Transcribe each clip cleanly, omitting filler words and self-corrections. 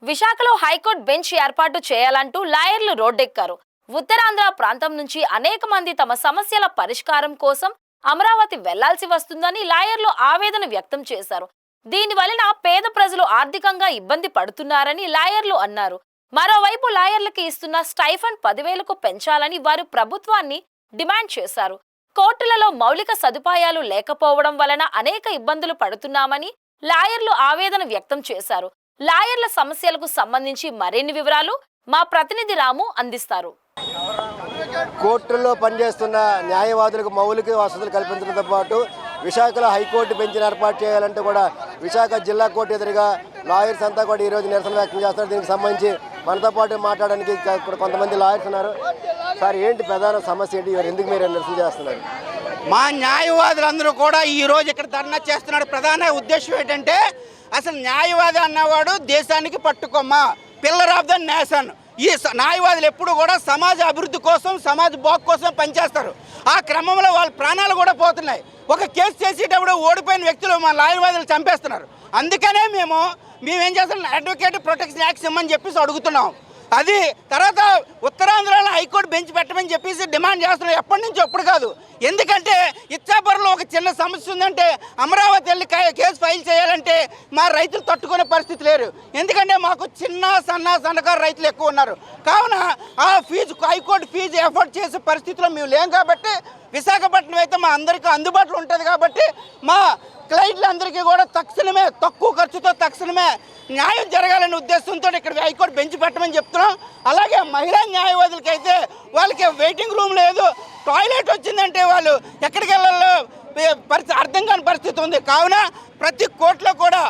విశాఖలో high court bench ఏర్పాటు చేయాలంటూ లాయర్లు రోడ్డెక్కారు. ఉత్తరాంధ్ర ప్రాంతం నుంచి అనేక మంది తమ సమస్యల పరిష్కారం కోసం అమరావతి వెళ్లాల్సి వస్తుందని లాయర్లు ఆవేదన వ్యక్తం చేశారు. దీనివలన పేద ప్రజలు ఆర్థికంగా ఇబ్బంది పడుతున్నారని లాయర్లు అన్నారు. మరోవైపు లాయర్లకి ఇస్తున్న స్టైఫండ్ 10,000కు పెంచాలని వారు ప్రభుత్వాన్ని డిమాండ్ చేశారు. కోర్టులలో మౌలిక సదుపాయాలు లేకపోవడం వలన అనేక ఇబ్బందులు పడుతున్నామని లాయర్లు ఆవేదన వ్యక్తం చేశారు. లాయర్ల సమస్యలకు సంబంధించి మరిన్ని వివరాలు మా ప్రతినిధి రాము అందిస్తారు. కోర్టుల్లో పనిచేస్తున్న న్యాయవాదులకు మౌలిక వసతులు కల్పించడంతో పాటు విశాఖలో హైకోర్టు బెంచ్ ఏర్పాటు చేయాలంటూ కూడా విశాఖ జిల్లా కోర్టు ఎదురుగా లాయర్స్ అంతా కూడా ఈరోజు నిరసన వ్యక్తం చేస్తారు. దీనికి సంబంధించి మనతో పాటు మాట్లాడడానికి ఇక్కడ కొంతమంది లాయర్స్ ఉన్నారు. సార్, ఏంటి ప్రధాన సమస్య ఏంటి? ఎందుకు మీరు నిరసన చేస్తున్నారు? మా న్యాయవాదులందరూ కూడా ఈరోజు ఇక్కడ ధర్నా చేస్తున్నారు. ప్రధాన ఉద్దేశం ఏంటంటే, అసలు న్యాయవాది అన్నవాడు దేశానికి పట్టుకొమ్మ, పిల్లర్ ఆఫ్ ద నేషన్. ఈ న్యాయవాదులు ఎప్పుడు కూడా సమాజ అభివృద్ధి కోసం, సమాజ బాగు కోసం పనిచేస్తారు. ఆ క్రమంలో వాళ్ళ ప్రాణాలు కూడా పోతున్నాయి. ఒక కేసు చేసేటప్పుడు ఓడిపోయిన వ్యక్తులు మా న్యాయవాదులు చంపేస్తున్నారు. అందుకనే మేమేం చేస్తున్నాం, అడ్వకేట్ ప్రొటెక్షన్ యాక్ట్ ఇమ్మని చెప్పేసి అడుగుతున్నాం. అది తర్వాత ఉత్తరాంధ్రలో హైకోర్టు బెంచ్ పెట్టమని చెప్పేసి డిమాండ్ చేస్తున్నాం. ఎప్పటి నుంచి ఎప్పుడు కాదు. ఎందుకంటే ఇచ్చాపురంలో ఒక చిన్న సమస్య ఉందంటే అమరావతి వెళ్ళి కేసు ఫైల్ చేయాలంటే మా రైతులు తట్టుకునే పరిస్థితి లేరు. ఎందుకంటే మాకు చిన్న సన్నకారు రైతులు ఎక్కువ ఉన్నారు. కావున ఆ ఫీజు, హైకోర్టు ఫీజు ఎఫోర్డ్ చేసే పరిస్థితిలో మేము లేం కాబట్టి, విశాఖపట్నం అయితే మా అందరికీ అందుబాటులో ఉంటుంది కాబట్టి మా క్లయింట్లందరికీ కూడా తక్షణమే, తక్కువ ఖర్చుతో తక్షణమే న్యాయం జరగాలనే ఉద్దేశంతో ఇక్కడ హైకోర్టు బెంచ్ పెట్టమని చెప్తున్నాం. అలాగే మహిళా న్యాయవాదులకి అయితే వాళ్ళకి వెయిటింగ్ రూమ్ లేదు, టాయిలెట్ వచ్చిందంటే వాళ్ళు ఎక్కడికి వెళ్ళాలో అర్థం కాని పరిస్థితి ఉంది. కావున ప్రతి కోర్టులో కూడా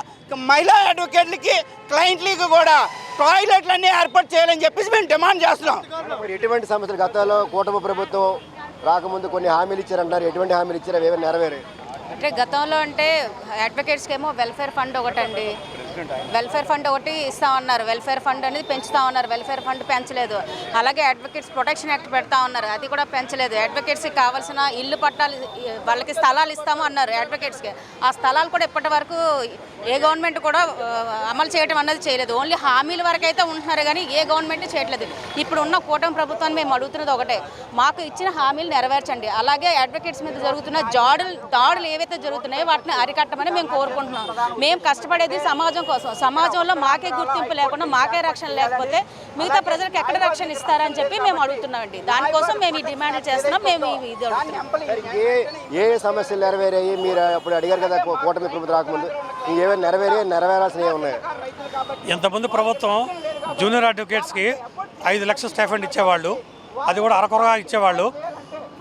మహిళా అడ్వకేట్లకి, క్లయింట్లకి కూడా టాయిలెట్లన్నీ ఏర్పాటు చేయాలని చెప్పేసి మేము డిమాండ్ చేస్తున్నాం. ఎటువంటి సమస్యలు గతంలో కూటమి ప్రభుత్వం రాకముందు కొన్ని హామీలు ఇచ్చారంటారు. ఎటువంటి హామీలు ఇచ్చారు? అవి నెరవేరే అంటే గతంలో అంటే అడ్వకేట్స్కి ఏమో వెల్ఫేర్ ఫండ్ ఒకటండి, వెల్ఫేర్ ఫండ్ ఒకటి ఇస్తామన్నారు. వెల్ఫేర్ ఫండ్ అనేది పెంచుతామన్నారు. వెల్ఫేర్ ఫండ్ పెంచలేదు. అలాగే అడ్వకేట్స్ ప్రొటెక్షన్ యాక్ట్ పెడతా ఉన్నారు, అది కూడా పెంచలేదు. అడ్వకేట్స్కి కావాల్సిన ఇల్లు పట్టాలు, వాళ్ళకి స్థలాలు ఇస్తాము అన్నారు అడ్వకేట్స్కి. ఆ స్థలాలు కూడా ఇప్పటి వరకు ఏ గవర్నమెంట్ కూడా అమలు చేయడం అన్నది చేయలేదు. ఓన్లీ హామీల వరకు అయితే ఉంటున్నారు కానీ ఏ గవర్నమెంట్ చేయట్లేదు. ఇప్పుడు ఉన్న కూటమి ప్రభుత్వాన్ని మేము అడుగుతున్నది ఒకటే, మాకు ఇచ్చిన హామీలు నెరవేర్చండి. అలాగే అడ్వకేట్స్ మీద జరుగుతున్న దాడులు ఏవైతే జరుగుతున్నాయో వాటిని అరికట్టమని మేము కోరుకుంటున్నాం. మేము కష్టపడేది సమాజం కోసం. సమాజంలో మాకే గుర్తింపు లేకుండా, మాకే రక్షణ లేకపోతే మిగతా ప్రజలకు ఎక్కడ రక్షణ ఇస్తారని చెప్పి మేము అడుగుతున్నామండి. దానికోసం మేము ఈ డిమాండ్ చేస్తున్నాం. మేము ఇది అడుగుతున్నాం. ఏ సమస్యలు నెరవేరాయి? మీరు అప్పుడు అడిగారు కదా కూటమి ప్రభుత్వం రాకముందు, ఏమైనా నెరవేరాల్సినవి ఉన్నాయి? ఇంతకుముందు ప్రభుత్వం జూనియర్ అడ్వకేట్స్కి 5 లక్షల స్టైఫండ్ ఇచ్చేవాళ్ళు, అది కూడా అరకొరగా ఇచ్చేవాళ్ళు.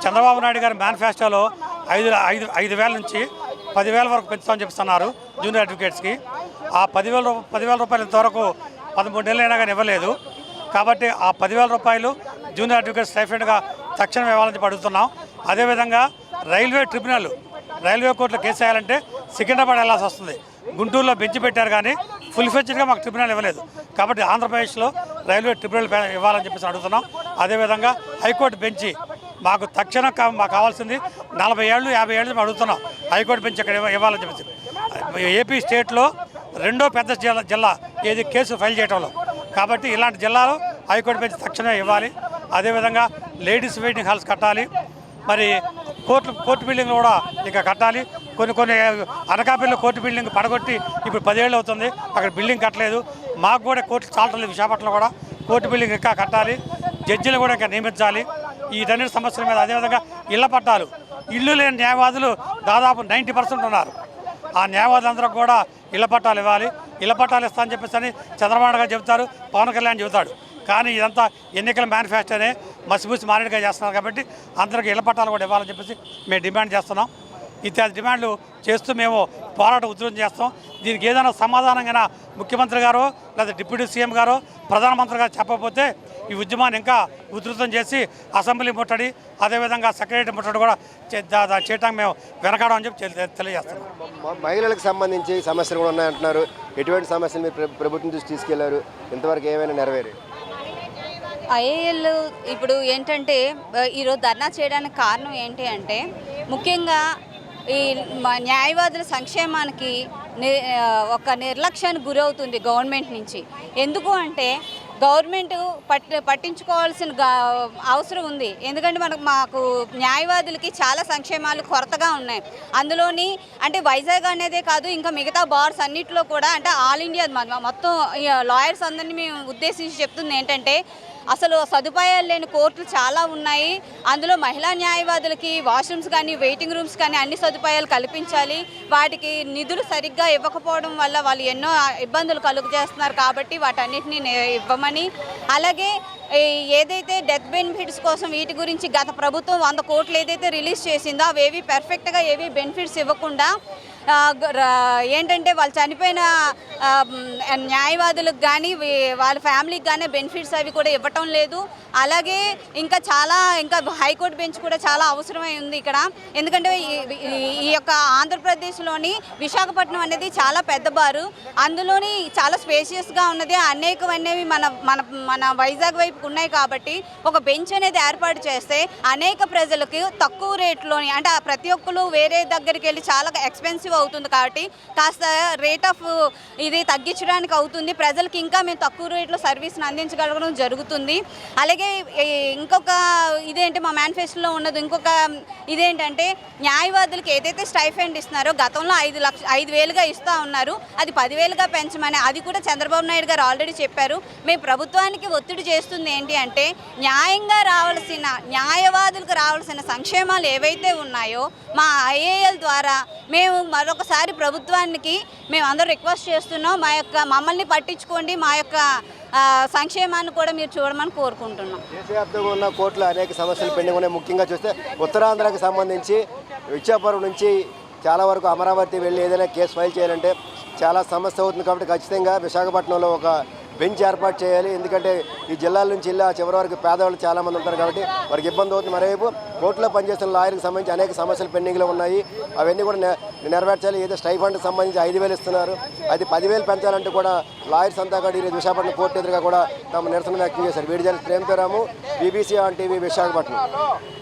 చంద్రబాబు నాయుడు గారి మేనిఫెస్టోలో 5,000 నుంచి 10,000 వరకు పెంచుతామని చెప్తున్నారు జూనియర్ అడ్వకేట్స్కి. ఆ 10,000 రూపాయలు ఇంతవరకు 13 నెలలు అయినా కానీ ఇవ్వలేదు. కాబట్టి ఆ 10,000 రూపాయలు జూనియర్ అడ్వకేట్ స్టైఫండ్గా తక్షణం ఇవ్వాలని చెప్పి అడుగుతున్నాం. అదేవిధంగా రైల్వే కోర్టులో కేసు వేయాలంటే సికింద్రాబాద్ వెళ్లాల్సి వస్తుంది. గుంటూరులో బెంచ్ పెట్టారు కానీ ఫుల్ ఫ్లెడ్జ్డ్గా మాకు ట్రిబ్యునల్ ఇవ్వలేదు. కాబట్టి ఆంధ్రప్రదేశ్లో రైల్వే ట్రిబ్యునల్ ఇవ్వాలని చెప్పేసి అడుగుతున్నాం. అదేవిధంగా హైకోర్టు బెంచ్ మాకు తక్షణం మాకు కావాల్సింది 40 ఏళ్ళు 50 ఏళ్ళు మేము అడుగుతున్నాం. హైకోర్టు బెంచ్ ఇక్కడ ఇవ్వాలని చెప్పేసి. ఏపీ స్టేట్లో రెండో పెద్ద జిల్లా ఏది కేసు ఫైల్ చేయడంలో. కాబట్టి ఇలాంటి జిల్లాలో హైకోర్టు బెంచ్ తక్షణమే ఇవ్వాలి. అదేవిధంగా లేడీస్ వెయిటింగ్ హాల్స్ కట్టాలి. మరి కోర్టు బిల్డింగ్ కూడా ఇంకా కట్టాలి. కొన్ని అనకాపల్లిలో కోర్టు బిల్డింగ్ పడగొట్టి ఇప్పుడు 10 ఏళ్ళు అవుతుంది, అక్కడ బిల్డింగ్ కట్టలేదు. మాకు కూడా కోర్టు చాలలేదు. విశాఖపట్నంలో కూడా కోర్టు బిల్డింగ్ ఇంకా కట్టాలి. జడ్జిలు కూడా ఇంకా నియమించాలి. వీటన్నిటి సమస్యల మీద. అదేవిధంగా ఇళ్ల పట్టాలు, ఇల్లు లేని న్యాయవాదులు దాదాపు 90% ఉన్నారు. ఆ న్యాయవాదులందరూ కూడా ఇళ్ల పట్టాలు ఇవ్వాలి. ఇళ్ల పట్టాలు ఇస్తా అని చెప్పేసి చంద్రబాబు గారు చెబుతారు, పవన్ కళ్యాణ్ చెబుతాడు. కానీ ఇదంతా ఎన్నికల మేనిఫెస్టోనే మసిపూసి మారేడుగా చేస్తున్నారు. కాబట్టి అందరికీ ఇళ్ల పట్టాలు కూడా ఇవ్వాలని చెప్పేసి మేము డిమాండ్ చేస్తున్నాం. ఇత్యాది డిమాండ్లు చేస్తూ మేము పోరాటం ఉధృతం చేస్తాం. దీనికి ఏదైనా సమాధానంగా ముఖ్యమంత్రి గారు లేదా డిప్యూటీ సీఎం గారు, ప్రధానమంత్రి గారు చెప్పకపోతే ఈ ఉద్యమాన్ని ఇంకా ఉధృతం చేసి అసెంబ్లీ ముట్టడి, అదేవిధంగా సెక్రటరీ ముట్టడి కూడా చేయడానికి మేము వెనకాడం అని చెప్పి తెలియజేస్తున్నాం. మహిళలకు సంబంధించి సమస్యలు కూడా ఉన్నాయంటున్నారు. ఎటువంటి సమస్యలు మీరు ప్రభుత్వం దృష్టి తీసుకెళ్లారు? ఇంతవరకు ఏమైనా నెరవేరు? ఐఏఎల్ ఇప్పుడు ఏంటంటే ఈరోజు ధర్నా చేయడానికి కారణం ఏంటి అంటే, ముఖ్యంగా ఈ న్యాయవాదుల సంక్షేమానికి ఒక నిర్లక్ష్యానికి గురవుతుంది గవర్నమెంట్ నుంచి. ఎందుకు అంటే గవర్నమెంట్ పట్టించుకోవాల్సిన అవసరం ఉంది. ఎందుకంటే మాకు న్యాయవాదులకి చాలా సంక్షేమాలు కొరతగా ఉన్నాయి. అందులోని అంటే వైజాగ్ అనేదే కాదు, ఇంకా మిగతా బార్స్ అన్నింటిలో కూడా అంటే ఆల్ ఇండియా మొత్తం లాయర్స్ అందరినీ మేము ఉద్దేశించి చెప్తుంది ఏంటంటే అసలు సదుపాయాలు లేని కోర్టులు చాలా ఉన్నాయి. అందులో మహిళా న్యాయవాదులకి వాష్రూమ్స్ కానీ వెయిటింగ్ రూమ్స్ కానీ అన్ని సదుపాయాలు కల్పించాలి. వాటికి నిధులు సరిగ్గా ఇవ్వకపోవడం వల్ల వాళ్ళు ఎన్నో ఇబ్బందులు కలుగజేస్తున్నారు. కాబట్టి వాటన్నిటిని ఇవ్వమని, అలాగే ఏదైతే డెత్ బెనిఫిట్స్ కోసం వీటి గురించి గత ప్రభుత్వం 100 కోట్లు ఏదైతే రిలీజ్ చేసిందో అవేవి పర్ఫెక్ట్గా ఏవి బెనిఫిట్స్ ఇవ్వకుండా ఏంటంటే వాళ్ళు చనిపోయిన న్యాయవాదులకు కానీ వాళ్ళ ఫ్యామిలీకి కానీ బెనిఫిట్స్ అవి కూడా ఇవ్వటం లేదు. అలాగే ఇంకా హైకోర్టు బెంచ్ కూడా చాలా అవసరమై ఉంది ఇక్కడ. ఎందుకంటే ఈ యొక్క ఆంధ్రప్రదేశ్లోని విశాఖపట్నం అనేది చాలా పెద్ద బారు, అందులోని చాలా స్పేషియస్గా ఉన్నది. అనేకమైనవి మన వైజాగ్ వైపు ఉన్నాయి. కాబట్టి ఒక బెంచ్ అనేది ఏర్పాటు చేస్తే అనేక ప్రజలకు తక్కువ రేట్లోని అంటే ప్రతి ఒక్కరు వేరే దగ్గరికి వెళ్ళి చాలా ఎక్స్పెన్సివ్ అవుతుంది. కాబట్టి కాస్త రేట్ ఆఫ్ ఇది తగ్గించడానికి అవుతుంది. ప్రజలకి ఇంకా మేము తక్కువ రేట్లో సర్వీస్ని అందించగలగడం జరుగుతుంది. అలాగే ఇంకొక ఇదేంటి మా మేనిఫెస్టోలో ఉన్నది ఇంకొక ఇదేంటంటే న్యాయవాదులకి ఏదైతే స్టైఫండ్ ఇస్తున్నారో గతంలో 5,000గా ఇస్తూ ఉన్నారు, అది 10,000గా పెంచమని అది కూడా చంద్రబాబు నాయుడు గారు ఆల్రెడీ చెప్పారు. మేము ప్రభుత్వానికి ఒత్తిడి చేస్తుంది ఏంటి అంటే న్యాయంగా రావాల్సిన న్యాయవాదులకు రావాల్సిన సంక్షేమాలు ఏవైతే ఉన్నాయో మా ఐఏఎల్ ద్వారా మేము మరొకసారి ప్రభుత్వానికి మేము అందరూ రిక్వెస్ట్ చేస్తున్నాం. మమ్మల్ని పట్టించుకోండి, మా యొక్క సంక్షేమాన్ని కూడా మీరు చూడమని కోరుకుంటున్నాం. దేశవ్యాప్తంగా ఉన్న కోర్టులో అనేక సమస్యలు పెండింగ్ ఉన్నాయి. ముఖ్యంగా చూస్తే ఉత్తరాంధ్రకు సంబంధించి ఇచ్చాపురం నుంచి చాలా వరకు అమరావతి వెళ్ళి ఏదైనా కేసు ఫైల్ చేయాలంటే చాలా సమస్య అవుతుంది. కాబట్టి ఖచ్చితంగా విశాఖపట్నంలో ఒక బెంచ్ ఏర్పాటు చేయాలి. ఎందుకంటే ఈ జిల్లాల నుంచి వెళ్ళి చివరి వరకు పేదవాళ్ళు చాలామంది ఉంటారు కాబట్టి వారికి ఇబ్బంది అవుతుంది. మరోవైపు కోర్టులో పనిచేస్తున్న లాయర్కి సంబంధించి అనేక సమస్యలు పెండింగ్లో ఉన్నాయి, అవన్నీ కూడా నెరవేర్చాలి. ఏదో స్టైఫండ్కి సంబంధించి 5,000 ఇస్తున్నారు, అది 10,000 పెంచాలంటూ కూడా లాయర్స్ అంతా కూడా ఈరోజు విశాఖపట్నం కోర్టు ఎదురుగా కూడా తమ నిరసన వ్యక్తం చేశారు. వీడి జర్నలిస్ట్ ప్రేమతోరాము, BBC ఆన్ టీవీ, విశాఖపట్నం.